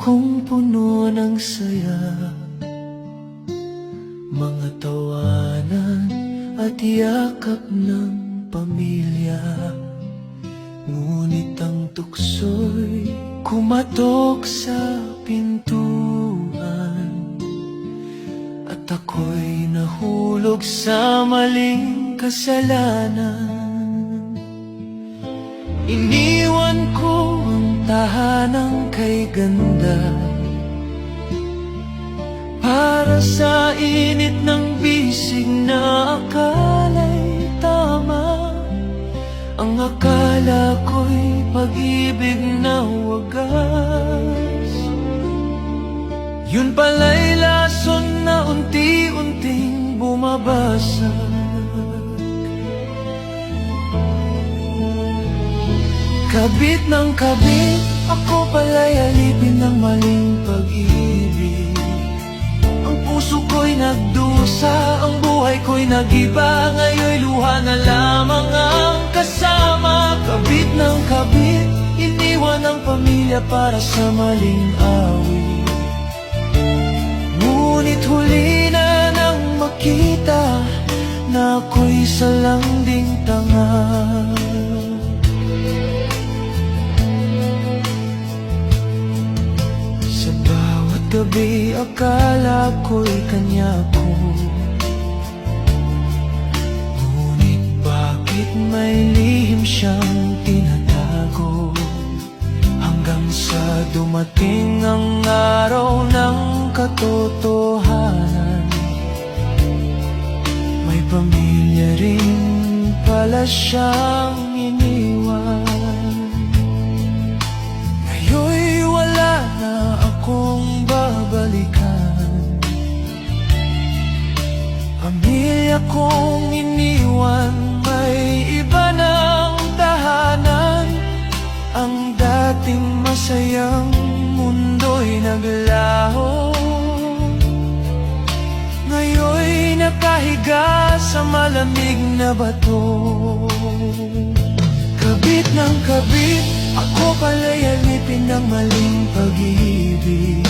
kong puno ng saya, mga tawanan at yakap ng pamilya. Ngunit ang tukso'y kumatok sa pintuan, at ako'y nahulog sa maling kasalanan. Iniwan ko ang tahanang kay ganda para sa init ng bisig na akala'y tama. Ang akala ko'y pag-ibig na wagas, yun pala'y lason na unti-unting bumabasag. Kabit ng kabit, ako pala'y alipin ng maling pag-ibig. Ang puso ko'y nagdusa, ang buhay ko'y nag-iba. Ngayon'y luha na lamang ang kasama. Kabit ng kabit, iniwan ang pamilya para sa maling awit. Ngunit huli na nang makita na ako'y salanding tanga. Gabi akala ko'y kanya ko, ngunit bakit may lihim siyang tinatago? Hanggang sa dumating ang araw ng katotohanan, may pamilya rin pala siyang iniwan. Ngayon'y wala na akong babalikan, pamilya kong iniwan, may iba ng tahanan. Ang dating masayang mundo'y naglaho, ngayon'y nakahiga sa malamig na bato. Kabit ng kabit, ako pala'y alipin ng maling pag-ibig.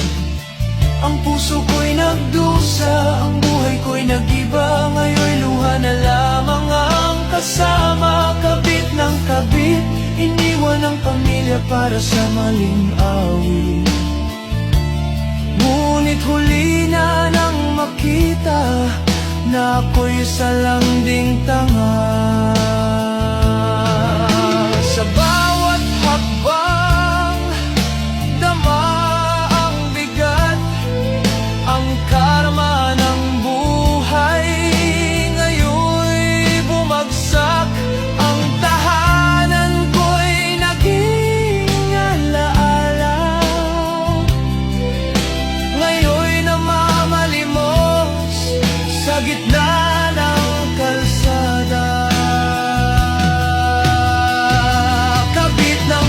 Ang puso ko'y nagdusa, ang buhay ko'y nag-iba. Ngayon'y luha na lamang ang kasama. Kabit ng kabit, iniwan ang pamilya para sa maling awit. Ngunit huli na nang makita na ako'y salanding tanga. Sa bawat hakbang, dama ang bigat, ang karma ng buhay. Ngayon'y bumagsak, ang tahanan ko'y naging alaala. Ngayon'y namamalimos sa gitna ng kalsada.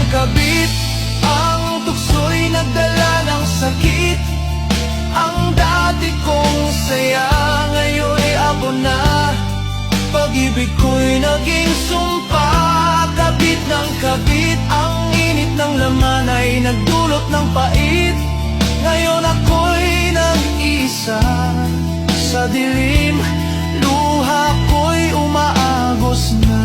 Kabit, ang tukso'y nagdala ng sakit. Ang dati kong saya, ngayon'y abo na. Pag-ibig ko'y naging sumpa. Kabit ng kabit, ang init ng laman ay nagdulot ng pait. Ngayon ako'y nag-isa sa dilim, luha ko'y umaagos na.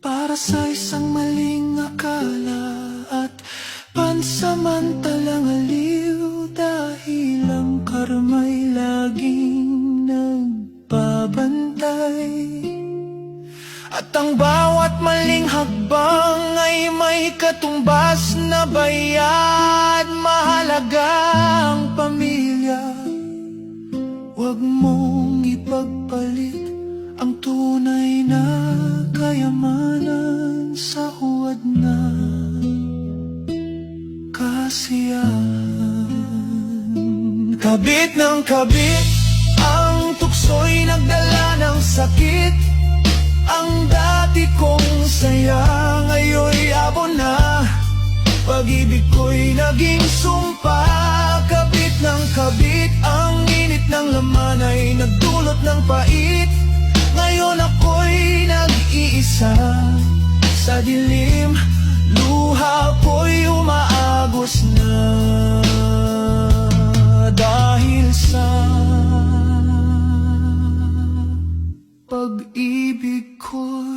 Para sa isang maling akala at pansamantalang aliw, dahil ang karma'y laging nagbabantay. At ang bawat maling hakbang ay may katumbas na bayad. Mahalaga ang pamilya, huwag mong ipa ipagpalit ang tunay na kayamanan sa huwad na kasiyahan. Kabit ng kabit, ang tukso'y nagdala ng sakit. Ang dati kong saya ngayon'y abo na. Pag-ibig ko'y naging sumpa. Kabit ng kabit, ang init ng laman ay nagdulot ng pait. Ngayon ako'y nag-iisa sa dilim. Luha ko'y umaagos na dahil sa pag-ibig ko.